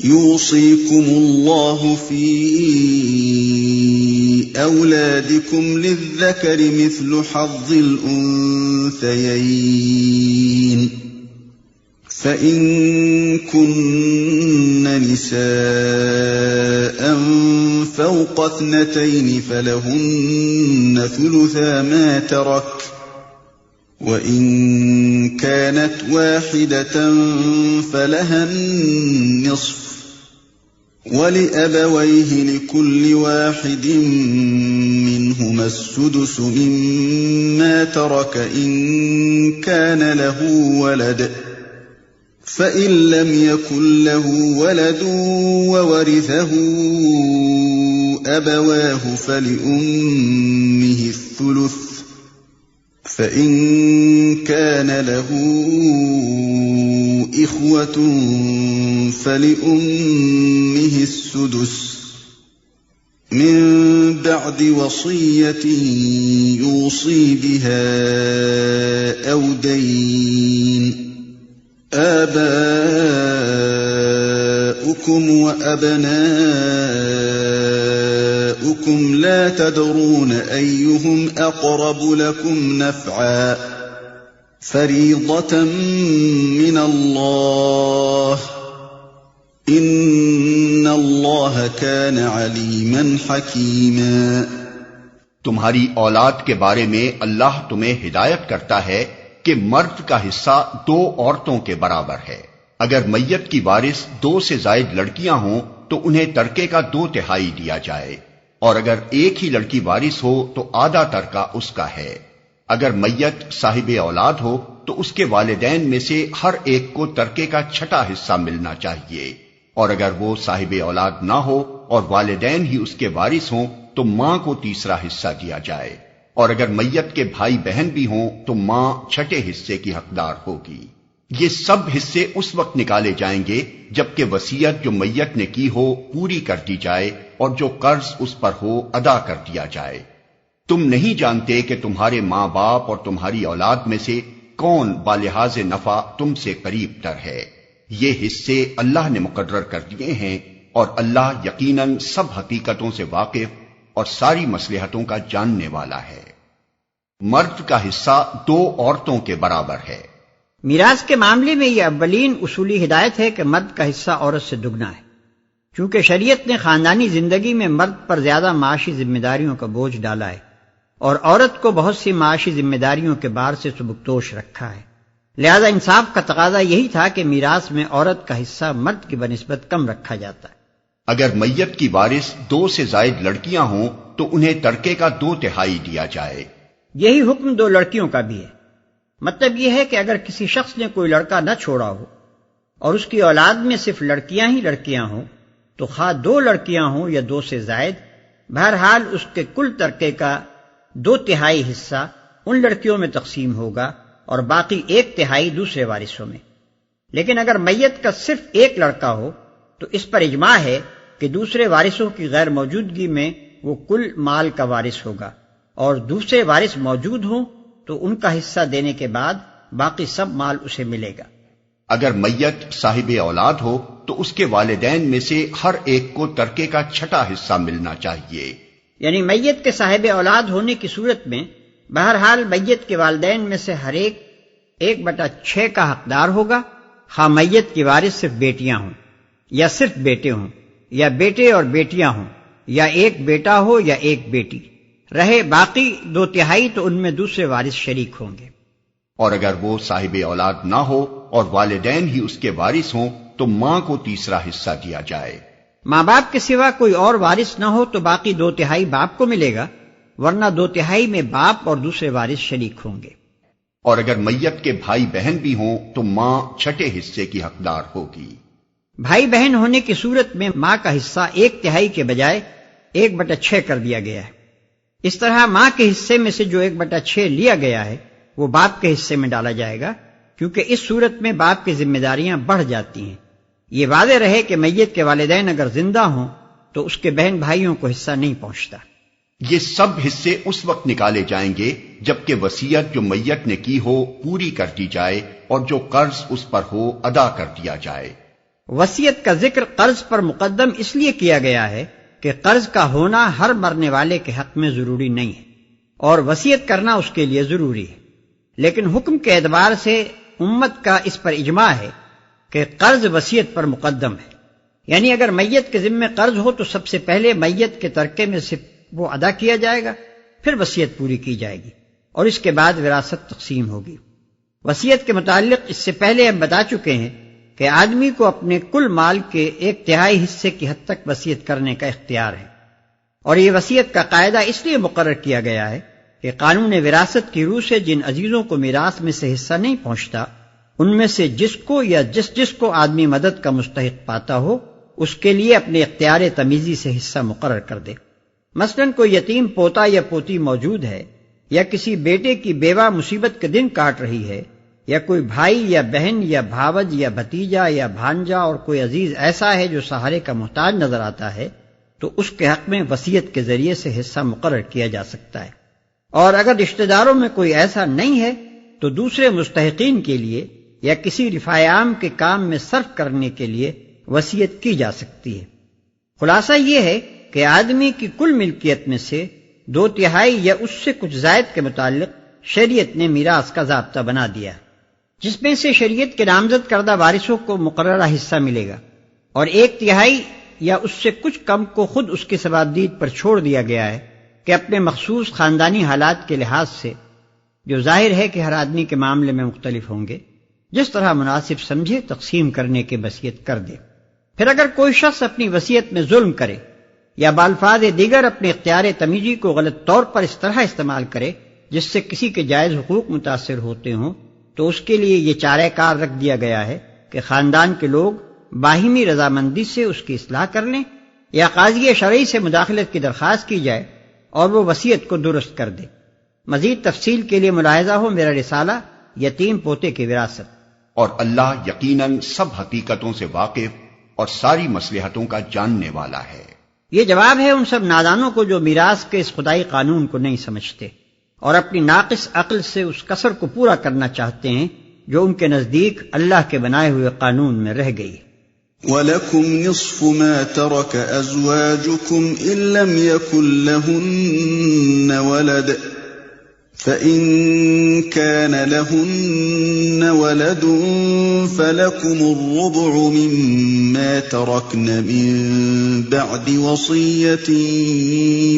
يوصيكم الله في أولادكم للذكر مثل حظ الأنثيين فإن كن نساء فوق 2 فلهن ثلثا ما ترك وإن كانت واحدة فلها النصف وَلِأَبَوَيْهِ لِكُلِّ وَاحِدٍ مِّنْهُمَا السُّدُسُ مِمَّا تَرَكَ إِن كَانَ لَهُ وَلَدٌ فَإِن لَّمْ يَكُن لَّهُ وَلَدٌ وَوَرِثَهُ أَبَوَاهُ فَلِأُمِّهِ الثُّلُثُ فَإِن كَانَ لَهُ إِخْوَةٌ فَلِأُمِّهِ السُّدُسُ مِن بَعْدِ وَصِيَّةٍ يُوصِي بِهَا أَوْ دَيْنٍ آبَاؤُكُمْ وَأَبْنَاؤُكُمْ لَا تَدْرُونَ أَيُّهُمْ أَقْرَبُ لَكُمْ نَفْعًا فَرِيضَةً مِّنَ اللَّهِ إِنَّ اللَّهَ كَانَ عَلِيمًا حَكِيمًا۔ تمہاری اولاد کے بارے میں اللہ تمہیں ہدایت کرتا ہے کہ مرد کا حصہ 2 عورتوں کے برابر ہے۔ اگر میت کی وارث 2 سے زائد لڑکیاں ہوں تو انہیں ترکے کا 2/3 دیا جائے، اور اگر ایک ہی لڑکی وارث ہو تو آدھا ترکہ اس کا ہے۔ اگر میت صاحب اولاد ہو تو اس کے والدین میں سے ہر ایک کو ترکے کا 6واں حصہ ملنا چاہیے، اور اگر وہ صاحب اولاد نہ ہو اور والدین ہی اس کے وارث ہوں تو ماں کو 3واں حصہ دیا جائے، اور اگر میت کے بھائی بہن بھی ہوں تو ماں 6 حصے کی حقدار ہوگی۔ یہ سب حصے اس وقت نکالے جائیں گے جبکہ وصیت جو میت نے کی ہو پوری کر دی جائے اور جو قرض اس پر ہو ادا کر دیا جائے۔ تم نہیں جانتے کہ تمہارے ماں باپ اور تمہاری اولاد میں سے کون بالحاظ نفع تم سے قریب تر ہے۔ یہ حصے اللہ نے مقرر کر دیے ہیں، اور اللہ یقیناً سب حقیقتوں سے واقف اور ساری مصلحتوں کا جاننے والا ہے۔ مرد کا حصہ 2 عورتوں کے برابر ہے۔ میراث کے معاملے میں یہ اولین اصولی ہدایت ہے کہ مرد کا حصہ عورت سے دگنا ہے، چونکہ شریعت نے خاندانی زندگی میں مرد پر زیادہ معاشی ذمہ داریوں کا بوجھ ڈالا ہے اور عورت کو بہت سی معاشی ذمہ داریوں کے بار سے سبکدوش رکھا ہے، لہذا انصاف کا تقاضا یہی تھا کہ میراث میں عورت کا حصہ مرد کی بنسبت کم رکھا جاتا ہے۔ اگر میت کی وارث 2 سے زائد لڑکیاں ہوں تو انہیں ترکے کا 2/3 دیا جائے۔ یہی حکم 2 لڑکیوں کا بھی ہے۔ مطلب یہ ہے کہ اگر کسی شخص نے کوئی لڑکا نہ چھوڑا ہو اور اس کی اولاد میں صرف لڑکیاں ہی لڑکیاں ہوں تو خواہ 2 لڑکیاں ہوں یا 2 سے زائد، بہرحال اس کے کل ترکے کا 2/3 حصہ ان لڑکیوں میں تقسیم ہوگا اور باقی 1/3 دوسرے وارثوں میں۔ لیکن اگر میت کا صرف 1 لڑکا ہو تو اس پر اجماع ہے کہ دوسرے وارثوں کی غیر موجودگی میں وہ کل مال کا وارث ہوگا، اور دوسرے وارث موجود ہوں تو ان کا حصہ دینے کے بعد باقی سب مال اسے ملے گا۔ اگر میت صاحب اولاد ہو تو اس کے والدین میں سے ہر ایک کو ترکے کا 6واں حصہ ملنا چاہیے۔ یعنی میت کے صاحب اولاد ہونے کی صورت میں بہرحال میت کے والدین میں سے ہر ایک 1/6 کا حقدار ہوگا، خواہ میت کی وارث صرف بیٹیاں ہوں یا صرف بیٹے ہوں یا بیٹے اور بیٹیاں ہوں یا 1 بیٹا ہو یا 1 بیٹی، رہے باقی 2/3 تو ان میں دوسرے وارث شریک ہوں گے۔ اور اگر وہ صاحب اولاد نہ ہو اور والدین ہی اس کے وارث ہوں تو ماں کو 3واں حصہ دیا جائے۔ ماں باپ کے سوا کوئی اور وارث نہ ہو تو باقی 2/3 باپ کو ملے گا، ورنہ 2/3 میں باپ اور دوسرے وارث شریک ہوں گے۔ اور اگر میت کے بھائی بہن بھی ہوں تو ماں 6 حصے کی حقدار ہوگی۔ بھائی بہن ہونے کی صورت میں ماں کا حصہ 1/3 کے بجائے 1/6 کر دیا گیا ہے۔ اس طرح ماں کے حصے میں سے جو 1/6 لیا گیا ہے وہ باپ کے حصے میں ڈالا جائے گا، کیونکہ اس صورت میں باپ کی ذمہ داریاں بڑھ جاتی ہیں۔ یہ واضح رہے کہ میت کے والدین اگر زندہ ہوں تو اس کے بہن بھائیوں کو حصہ نہیں پہنچتا۔ یہ سب حصے اس وقت نکالے جائیں گے جبکہ وصیت جو میت نے کی ہو پوری کر دی جائے اور جو قرض اس پر ہو ادا کر دیا جائے۔ وصیت کا ذکر قرض پر مقدم اس لیے کیا گیا ہے کہ قرض کا ہونا ہر مرنے والے کے حق میں ضروری نہیں ہے اور وصیت کرنا اس کے لیے ضروری ہے، لیکن حکم کے اعتبار سے امت کا اس پر اجماع ہے کہ قرض وصیت پر مقدم ہے، یعنی اگر میت کے ذمے قرض ہو تو سب سے پہلے میت کے ترکے میں سے وہ ادا کیا جائے گا، پھر وصیت پوری کی جائے گی اور اس کے بعد وراثت تقسیم ہوگی۔ وصیت کے متعلق اس سے پہلے ہم بتا چکے ہیں کہ آدمی کو اپنے کل مال کے 1/3 حصے کی حد تک وصیت کرنے کا اختیار ہے، اور یہ وصیت کا قاعدہ اس لیے مقرر کیا گیا ہے کہ قانون وراثت کی روح سے جن عزیزوں کو میراث میں سے حصہ نہیں پہنچتا، ان میں سے جس کو یا جس کو آدمی مدد کا مستحق پاتا ہو اس کے لیے اپنے اختیار تمیزی سے حصہ مقرر کر دے۔ مثلاً کوئی یتیم پوتا یا پوتی موجود ہے، یا کسی بیٹے کی بیوہ مصیبت کے دن کاٹ رہی ہے، یا کوئی بھائی یا بہن یا بھاوج یا بھتیجا یا بھانجا اور کوئی عزیز ایسا ہے جو سہارے کا محتاج نظر آتا ہے، تو اس کے حق میں وصیت کے ذریعے سے حصہ مقرر کیا جا سکتا ہے، اور اگر رشتہ داروں میں کوئی ایسا نہیں ہے تو دوسرے مستحقین کے لیے یا کسی رفاع عام کے کام میں صرف کرنے کے لیے وصیت کی جا سکتی ہے۔ خلاصہ یہ ہے کہ آدمی کی کل ملکیت میں سے 2/3 یا اس سے کچھ زائد کے متعلق شریعت نے میراث کا ضابطہ بنا دیا ہے، جس میں سے شریعت کے نامزد کردہ وارثوں کو مقررہ حصہ ملے گا، اور 1/3 یا اس سے کچھ کم کو خود اس کے ثوابدید پر چھوڑ دیا گیا ہے کہ اپنے مخصوص خاندانی حالات کے لحاظ سے، جو ظاہر ہے کہ ہر آدمی کے معاملے میں مختلف ہوں گے، جس طرح مناسب سمجھے تقسیم کرنے کی وصیت کر دے۔ پھر اگر کوئی شخص اپنی وصیت میں ظلم کرے یا بالفاظ دیگر اپنے اختیار تمیزی کو غلط طور پر اس طرح استعمال کرے جس سے کسی کے جائز حقوق متاثر ہوتے ہوں، تو اس کے لیے یہ چارہ کار رکھ دیا گیا ہے کہ خاندان کے لوگ باہمی رضامندی سے اس کی اصلاح کر لیں یا قاضی شرعی سے مداخلت کی درخواست کی جائے اور وہ وصیت کو درست کر دے۔ مزید تفصیل کے لیے ملاحظہ ہو میرا رسالہ یتیم پوتے کی وراثت۔ اور اللہ یقیناً سب حقیقتوں سے واقف اور ساری مصلحتوں کا جاننے والا ہے۔ یہ جواب ہے ان سب نادانوں کو جو میراث کے اس خدائی قانون کو نہیں سمجھتے اور اپنی ناقص عقل سے اس کسر کو پورا کرنا چاہتے ہیں جو ان کے نزدیک اللہ کے بنائے ہوئے قانون میں رہ گئی۔ وَلَكُمْ نِصْفُ مَا تَرَكَ أَزْوَاجُكُمْ إِن لَّمْ يَكُن لَّهُنَّ وَلَدٌ فَإِن كَانَ لَهُنَّ وَلَدٌ فَلَكُمُ الرُّبُعُ مِمَّا تَرَكْنَ مِن بَعْدِ وَصِيَّةٍ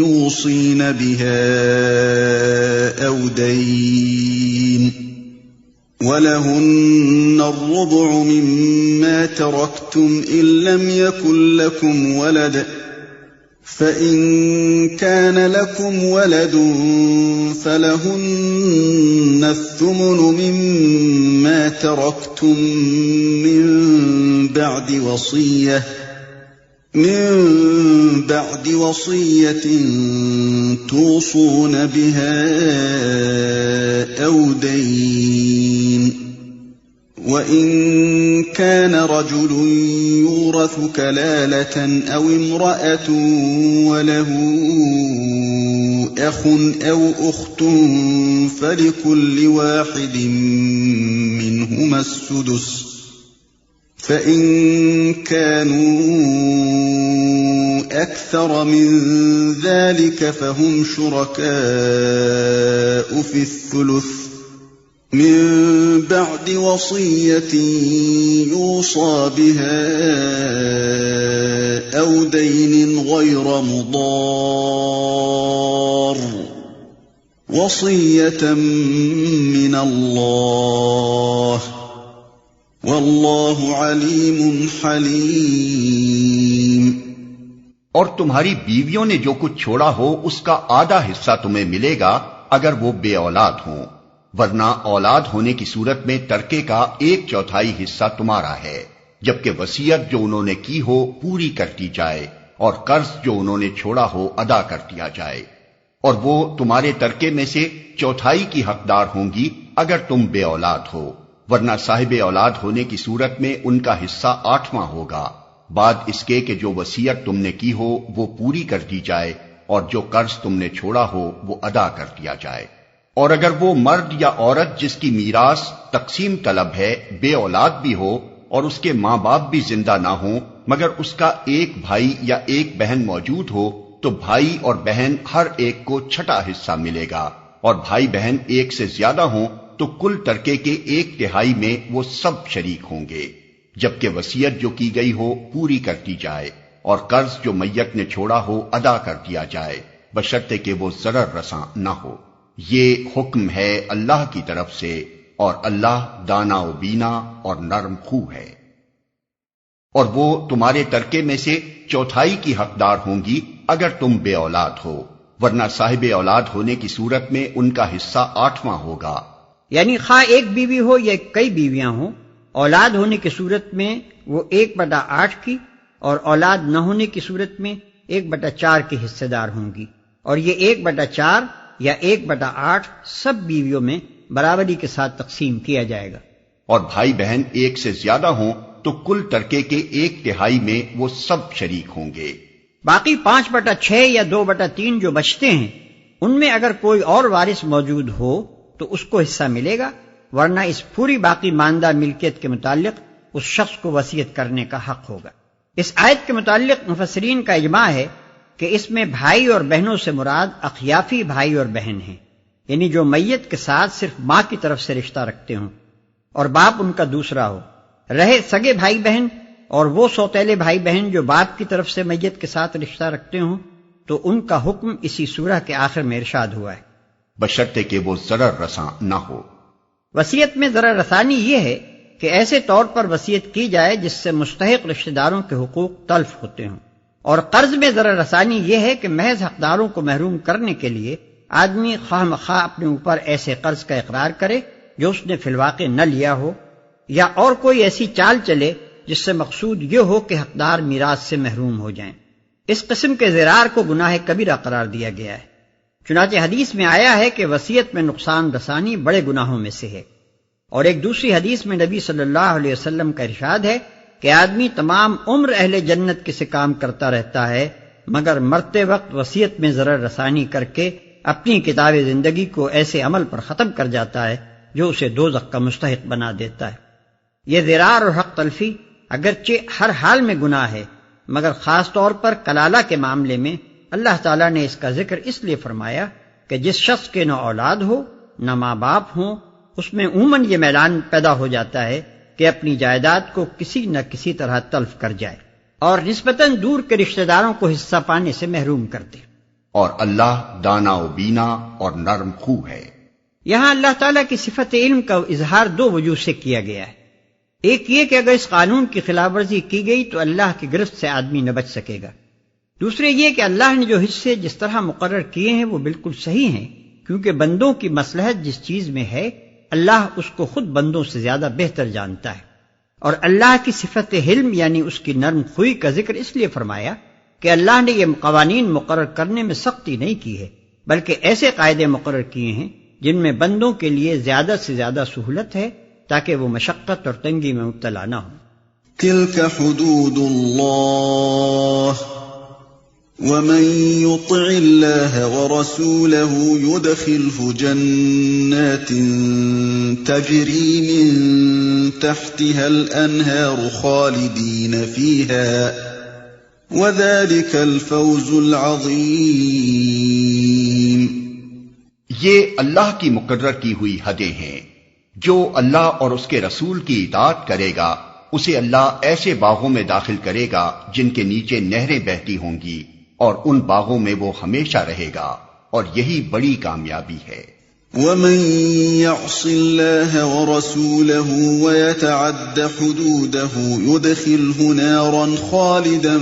يُوصِينَ بِهَا أَوْ دَيْنٍ وَلَهُنَّ الرُّبُعُ مِمَّا تَرَكْتُمْ إِن لَّمْ يَكُن لَّكُمْ وَلَدٌ فَإِن كَانَ لَكُمْ وَلَدٌ فَلَهُنَّ الثُّمُنُ مِمَّا تَرَكْتُم من بعد وصية توصون بها أو دين وإن كان رجل يورث كلالة أو امرأة وله أخ أو أخت فلكل واحد منهما السدس فإن كانوا أكثر من ذلك فهم شركاء في الثلث من بعد وصية يوصى بها أو دين غير مضار وصية من الله واللہ علیم حلیم۔ اور تمہاری بیویوں نے جو کچھ چھوڑا ہو اس کا آدھا حصہ تمہیں ملے گا اگر وہ بے اولاد ہوں، ورنہ اولاد ہونے کی صورت میں ترکے کا 1/4 حصہ تمہارا ہے، جبکہ وصیت جو انہوں نے کی ہو پوری کر دی جائے اور قرض جو انہوں نے چھوڑا ہو ادا کر دیا جائے، اور وہ تمہارے ترکے میں سے 1/4 کی حقدار ہوں گی اگر تم بے اولاد ہو، ورنہ صاحب اولاد ہونے کی صورت میں ان کا حصہ 8واں ہوگا، بعد اس کے کہ جو وصیت تم نے کی ہو وہ پوری کر دی جائے اور جو قرض تم نے چھوڑا ہو وہ ادا کر دیا جائے۔ اور اگر وہ مرد یا عورت جس کی میراث تقسیم طلب ہے بے اولاد بھی ہو اور اس کے ماں باپ بھی زندہ نہ ہوں مگر اس کا ایک بھائی یا ایک بہن موجود ہو تو بھائی اور بہن ہر ایک کو چھٹا حصہ ملے گا، اور بھائی بہن ایک سے زیادہ ہوں تو کل ترکے کے 1/3 میں وہ سب شریک ہوں گے، جبکہ وصیت جو کی گئی ہو پوری کر دی جائے اور قرض جو میت نے چھوڑا ہو ادا کر دیا جائے، بشرطے کہ وہ ضرر رساں نہ ہو۔ یہ حکم ہے اللہ کی طرف سے، اور اللہ دانا و بینا اور نرم خو ہے۔ اور وہ تمہارے ترکے میں سے 1/4 کی حقدار ہوں گی اگر تم بے اولاد ہو، ورنہ صاحب اولاد ہونے کی صورت میں ان کا حصہ 8واں ہوگا۔ یعنی خواہ ایک بیوی ہو یا کئی بیویاں ہوں، اولاد ہونے کی صورت میں وہ 1/8 کی، اور اولاد نہ ہونے کی صورت میں 1/4 کی حصے دار ہوں گی، اور یہ 1/4 یا 1/8 سب بیویوں میں برابری کے ساتھ تقسیم کیا جائے گا۔ اور بھائی بہن ایک سے زیادہ ہوں تو کل ترکے کے 1/3 میں وہ سب شریک ہوں گے۔ باقی 5/6 یا 2/3 جو بچتے ہیں، ان میں اگر کوئی اور وارث موجود ہو تو اس کو حصہ ملے گا، ورنہ اس پوری باقی ماندہ ملکیت کے متعلق اس شخص کو وصیت کرنے کا حق ہوگا۔ اس آیت کے متعلق مفسرین کا اجماع ہے کہ اس میں بھائی اور بہنوں سے مراد اخیافی بھائی اور بہن ہیں، یعنی جو میت کے ساتھ صرف ماں کی طرف سے رشتہ رکھتے ہوں اور باپ ان کا دوسرا ہو۔ رہے سگے بھائی بہن اور وہ سوتیلے بھائی بہن جو باپ کی طرف سے میت کے ساتھ رشتہ رکھتے ہوں تو ان کا حکم اسی سورہ کے آخر میں ارشاد ہوا ہے، بشرطے کہ وہ ضرر رساں نہ ہو۔ وصیت میں ضرر رسانی یہ ہے کہ ایسے طور پر وصیت کی جائے جس سے مستحق رشتہ داروں کے حقوق تلف ہوتے ہوں، اور قرض میں ضرر رسانی یہ ہے کہ محض حقداروں کو محروم کرنے کے لیے آدمی خواہ مخواہ اپنے اوپر ایسے قرض کا اقرار کرے جو اس نے فی الواقع نہ لیا ہو، یا اور کوئی ایسی چال چلے جس سے مقصود یہ ہو کہ حقدار میراث سے محروم ہو جائیں۔ اس قسم کے زرار کو گناہ کبیرہ قرار دیا گیا ہے۔ چنانچہ حدیث میں آیا ہے کہ وصیت میں نقصان رسانی بڑے گناہوں میں سے ہے، اور ایک دوسری حدیث میں نبی صلی اللہ علیہ وسلم کا ارشاد ہے کہ آدمی تمام عمر اہل جنت کے سے کام کرتا رہتا ہے مگر مرتے وقت وصیت میں ضرر رسانی کر کے اپنی کتاب زندگی کو ایسے عمل پر ختم کر جاتا ہے جو اسے دوزخ کا مستحق بنا دیتا ہے۔ یہ زرار اور حق تلفی اگرچہ ہر حال میں گناہ ہے، مگر خاص طور پر کلالہ کے معاملے میں اللہ تعالیٰ نے اس کا ذکر اس لیے فرمایا کہ جس شخص کے نہ اولاد ہو نہ ماں باپ ہوں، اس میں عموماً یہ میلان پیدا ہو جاتا ہے کہ اپنی جائیداد کو کسی نہ کسی طرح تلف کر جائے اور نسبتاً دور کے رشتہ داروں کو حصہ پانے سے محروم کر دے۔ اور اللہ دانا و بینا اور نرم خو ہے۔ یہاں اللہ تعالیٰ کی صفت علم کا اظہار 2 وجوہ سے کیا گیا ہے۔ ایک یہ کہ اگر اس قانون کی خلاف ورزی کی گئی تو اللہ کی گرفت سے آدمی نہ بچ سکے گا۔ دوسرے یہ کہ اللہ نے جو حصے جس طرح مقرر کیے ہیں وہ بالکل صحیح ہیں، کیونکہ بندوں کی مصلحت جس چیز میں ہے اللہ اس کو خود بندوں سے زیادہ بہتر جانتا ہے۔ اور اللہ کی صفت حلم یعنی اس کی نرم خوئی کا ذکر اس لیے فرمایا کہ اللہ نے یہ قوانین مقرر کرنے میں سختی نہیں کی ہے، بلکہ ایسے قاعدے مقرر کیے ہیں جن میں بندوں کے لیے زیادہ سے زیادہ سہولت ہے تاکہ وہ مشقت اور تنگی میں مبتلا نہ ہوں۔ تلك حدود اللہ ومن يطع الله ورسوله يدخله جنات تجري من تحتها الأنهار خالدين فيها وذلك الفوز العظيم۔ یہ اللہ کی مقرر کی ہوئی حدیں ہیں۔ جو اللہ اور اس کے رسول کی اطاعت کرے گا اسے اللہ ایسے باغوں میں داخل کرے گا جن کے نیچے نہریں بہتی ہوں گی، اور ان باغوں میں وہ ہمیشہ رہے گا، اور یہی بڑی کامیابی ہے۔ ومن يعص الله ورسوله ويتعد حدوده يدخله نارا خالدا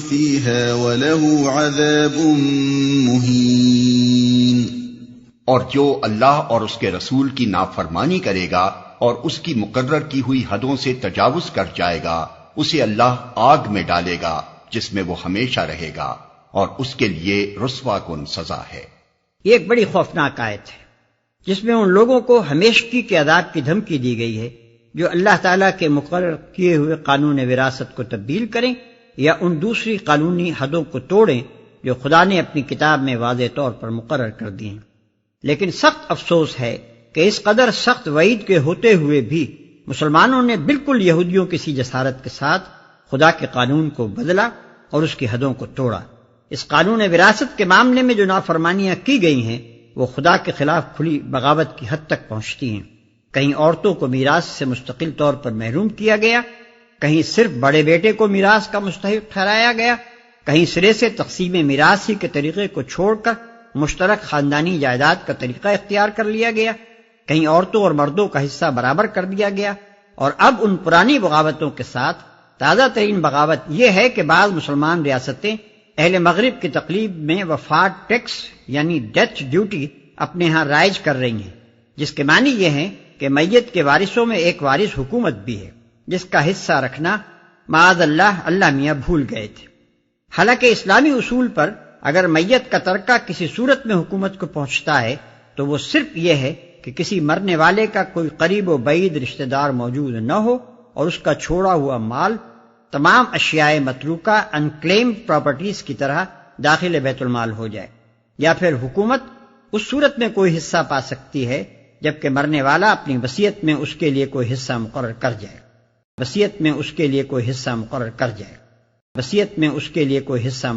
فيها وله عذاب مهين۔ اور جو اللہ اور اس کے رسول کی نافرمانی کرے گا اور اس کی مقرر کی ہوئی حدوں سے تجاوز کر جائے گا اسے اللہ آگ میں ڈالے گا جس میں وہ ہمیشہ رہے گا، اور اس کے لیے رسوا کن سزا ہے۔ یہ ایک بڑی خوفناک آیت ہے جس میں ان لوگوں کو ہمیشگی کے عذاب کی دھمکی دی گئی ہے جو اللہ تعالیٰ کے مقرر کیے ہوئے قانون وراثت کو تبدیل کریں یا ان دوسری قانونی حدوں کو توڑیں جو خدا نے اپنی کتاب میں واضح طور پر مقرر کر دی ہیں۔ لیکن سخت افسوس ہے کہ اس قدر سخت وعید کے ہوتے ہوئے بھی مسلمانوں نے بالکل یہودیوں کی سی جسارت کے ساتھ خدا کے قانون کو بدلا اور اس کی حدوں کو توڑا۔ اس قانون وراثت کے معاملے میں جو نافرمانیاں کی گئی ہیں وہ خدا کے خلاف کھلی بغاوت کی حد تک پہنچتی ہیں۔ کہیں عورتوں کو میراث سے مستقل طور پر محروم کیا گیا، کہیں صرف بڑے بیٹے کو میراث کا مستحق ٹھہرایا گیا، کہیں سرے سے تقسیم میراث ہی کے طریقے کو چھوڑ کر مشترک خاندانی جائیداد کا طریقہ اختیار کر لیا گیا، کہیں عورتوں اور مردوں کا حصہ برابر کر دیا گیا، اور اب ان پرانی بغاوتوں کے ساتھ تازہ ترین بغاوت یہ ہے کہ بعض مسلمان ریاستیں اہل مغرب کی تقلیب میں وفات ٹیکس یعنی ڈیتھ ڈیوٹی اپنے ہاں رائج کر رہی ہیں، جس کے معنی یہ ہے کہ میت کے وارثوں میں ایک وارث حکومت بھی ہے جس کا حصہ رکھنا معاذ اللہ میاں بھول گئے تھے۔ حالانکہ اسلامی اصول پر اگر میت کا ترکہ کسی صورت میں حکومت کو پہنچتا ہے تو وہ صرف یہ ہے کہ کسی مرنے والے کا کوئی قریب و بعید رشتہ دار موجود نہ ہو اور اس کا چھوڑا ہوا مال تمام اشیاء متروکہ انکلیمڈ پراپرٹیز کی طرح داخل بیت المال ہو جائے، یا پھر حکومت اس صورت میں کوئی حصہ پا سکتی ہے جبکہ مرنے والا اپنی وصیت میں اس کے لیے کوئی حصہ مقرر کر جائے، وصیت میں اس کے لیے کوئی حصہ